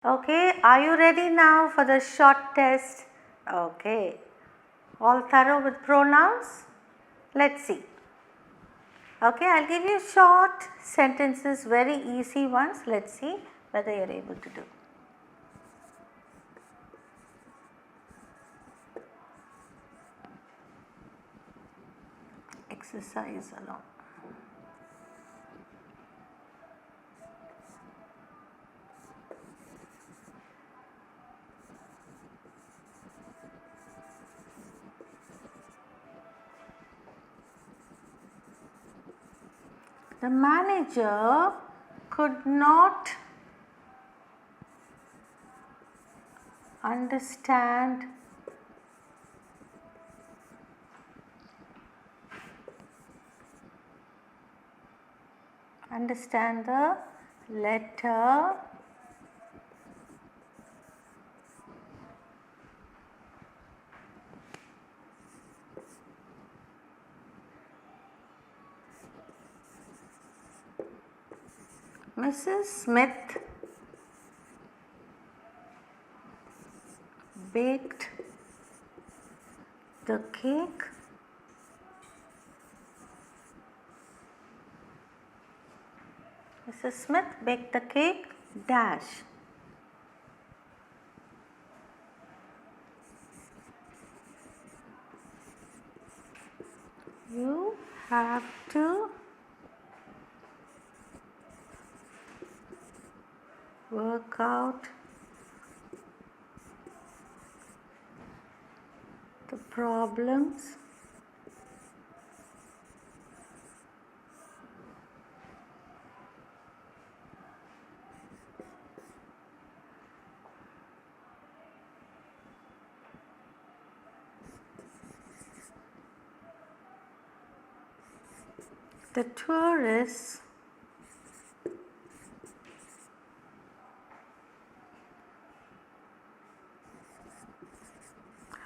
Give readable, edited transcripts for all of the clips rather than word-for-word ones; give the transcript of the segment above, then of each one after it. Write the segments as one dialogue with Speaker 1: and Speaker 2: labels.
Speaker 1: Okay, are you ready now for the short test? Okay, all thorough with pronouns? Let's see. Okay, I'll give you short sentences, very easy ones. Let's see whether you're able to do. Exercise along. The manager could not understand the letter Mrs. Smith baked the cake Mrs. Smith baked the cake dash. You have to work out the problems the tourists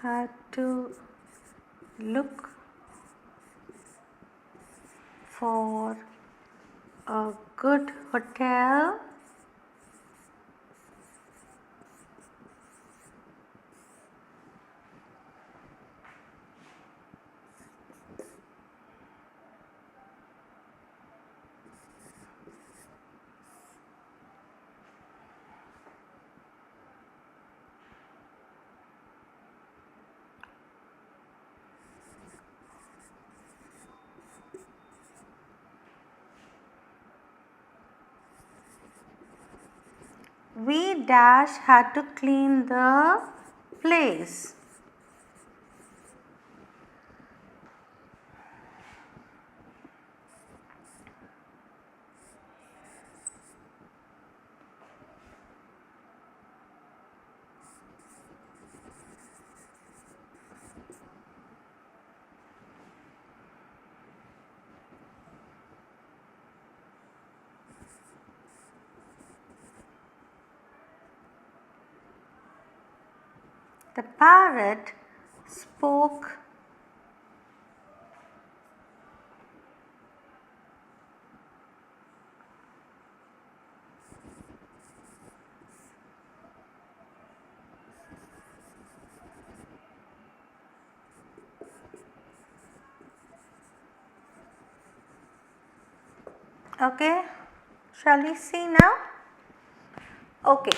Speaker 1: had to look for a good hotel we dash had to clean the place. The parrot spoke Okay, shall we see now? Okay,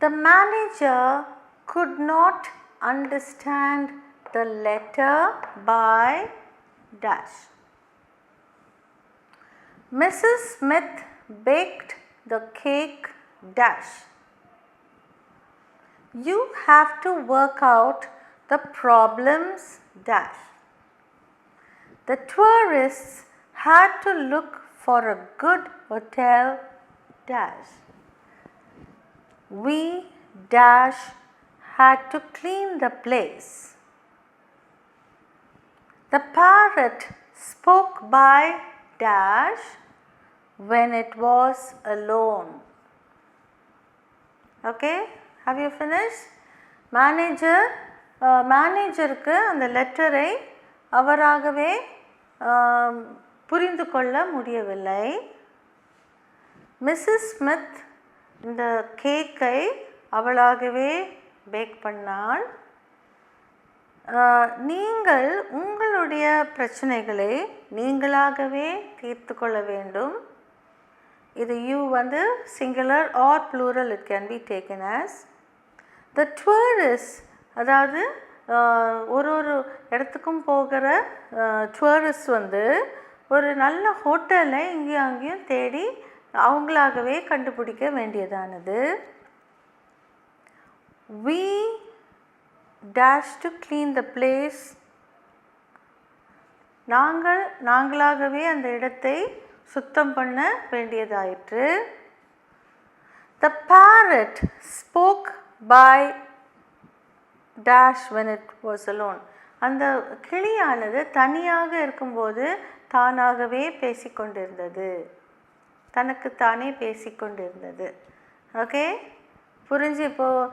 Speaker 1: the manager could not understand the letter by dash. Mrs. Smith baked the cake dash. You have to work out the problems dash. The tourists had to look for a good hotel dash. We dash had to clean the place. The parrot spoke by dash when it was alone. Okay, have you finished? மேனேஜருக்கு அந்த லெட்டரை அவராகவே புரிந்து கொள்ள முடியவில்லை. Mrs Smith இந்த கேக்கை அவளாகவே back பண்ணாள். நீங்கள் உங்களுடைய பிரச்சனைகளை நீங்களாகவே தீர்த்து கொள்ள வேண்டும். இது யூ வந்து singular or plural, it can be taken as. The tourist, அதாவது ஒரு இடத்துக்கும் போகிற டூரிஸ்ட் வந்து ஒரு நல்ல ஹோட்டலை இங்கேயும் அங்கேயும் தேடி அவங்களாகவே கண்டுபிடிக்க வேண்டியதானது. We dash to clean the place. நாங்களாகவே அந்த இடத்தை சுத்தம் பண்ண வேண்டியதாயிற்று. The parrot spoke by dash when it was alone. அந்த கிளியானது தனியாக இருக்கும்போது தானாகவே பேசிக்கொண்டிருந்தது, தனக்குத்தானே பேசிக்கொண்டிருந்தது. ஓகே, புரிஞ்சு இப்போது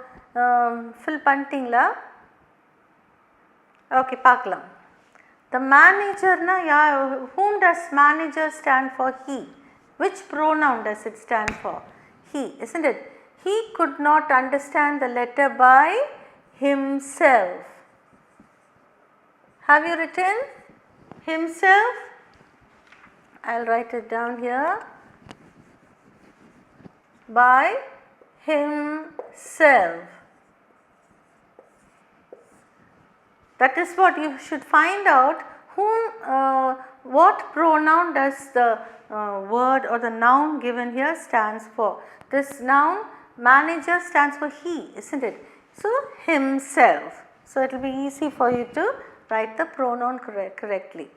Speaker 1: ஃபில் பண்ணிட்டீங்களா? ஓகே, பார்க்கலாம். த மேனேஜர்னா whom does manager stand for? He. Which pronoun does it stand for? He, isn't it? He could not understand the letter by himself. Have you written himself? I'll write it down here. By himself. That is what you should find out. What pronoun does the word or the noun given here stands for? This noun manager stands for he, isn't it? So himself. So it will be easy for you to write the pronoun correctly.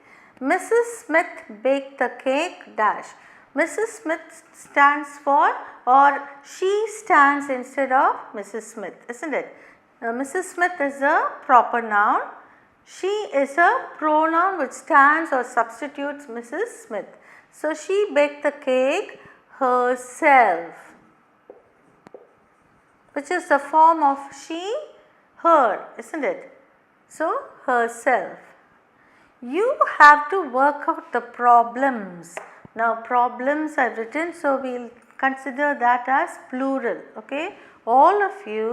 Speaker 1: Mrs. Smith baked the cake dash. Mrs. Smith stands for, or she stands instead of Mrs. Smith, isn't it? Mrs. Smith is a proper noun. She is a pronoun which stands or substitutes Mrs. Smith. So she baked the cake herself, which is the form of she, her, isn't it? So herself. You have to work out the problems. Now problems I've written, so we'll consider that as plural. Okay, all of you,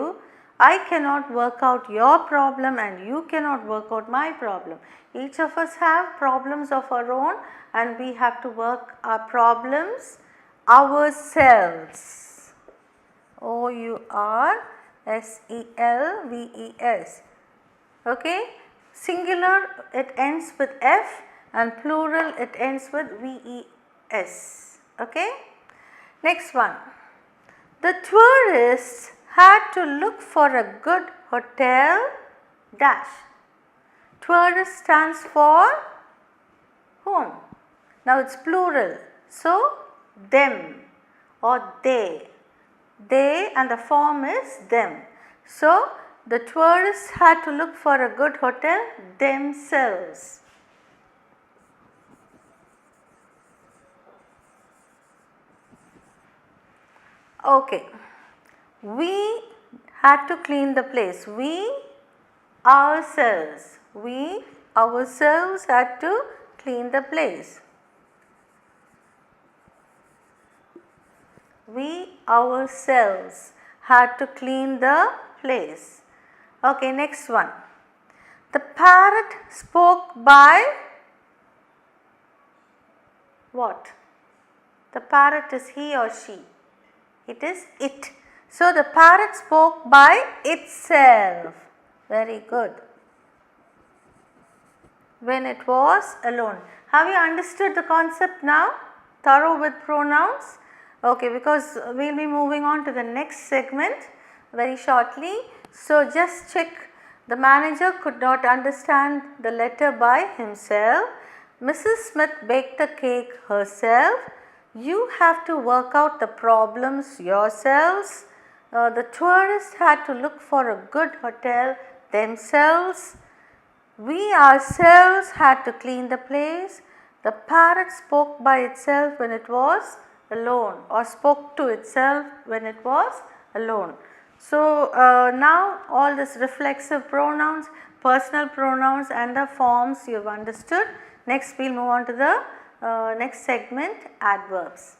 Speaker 1: I cannot work out your problem and you cannot work out my problem. Each of us have problems of our own and we have to work our problems ourselves. O-U-R-S-E-L-V-E-S. Okay, singular it ends with F and plural it ends with V-E-S. Okay, next one. The tourists had to look for a good hotel dash. Tourist stands for whom? Now it's plural, so them or they. They and the form is them. So the tourists had to look for a good hotel themselves. Okay, we had to clean the place. We ourselves had to clean the place. We ourselves had to clean the place. Okay, next one. The parrot spoke by what? The parrot is he or she? It is it. So the parrot spoke by itself. Very good. When it was alone. Have you understood the concept now? Thorough with pronouns? Okay, because we will be moving on to the next segment very shortly. So just check. The manager could not understand the letter by himself. Mrs. Smith baked the cake herself. You have to work out the problems yourselves. The tourists had to look for a good hotel themselves. We ourselves had to clean the place. The parrot spoke by itself when it was alone, or spoke to itself when it was alone. So now all this reflexive pronouns, personal pronouns and the forms you have understood. Next we will move on to the next segment, adverbs.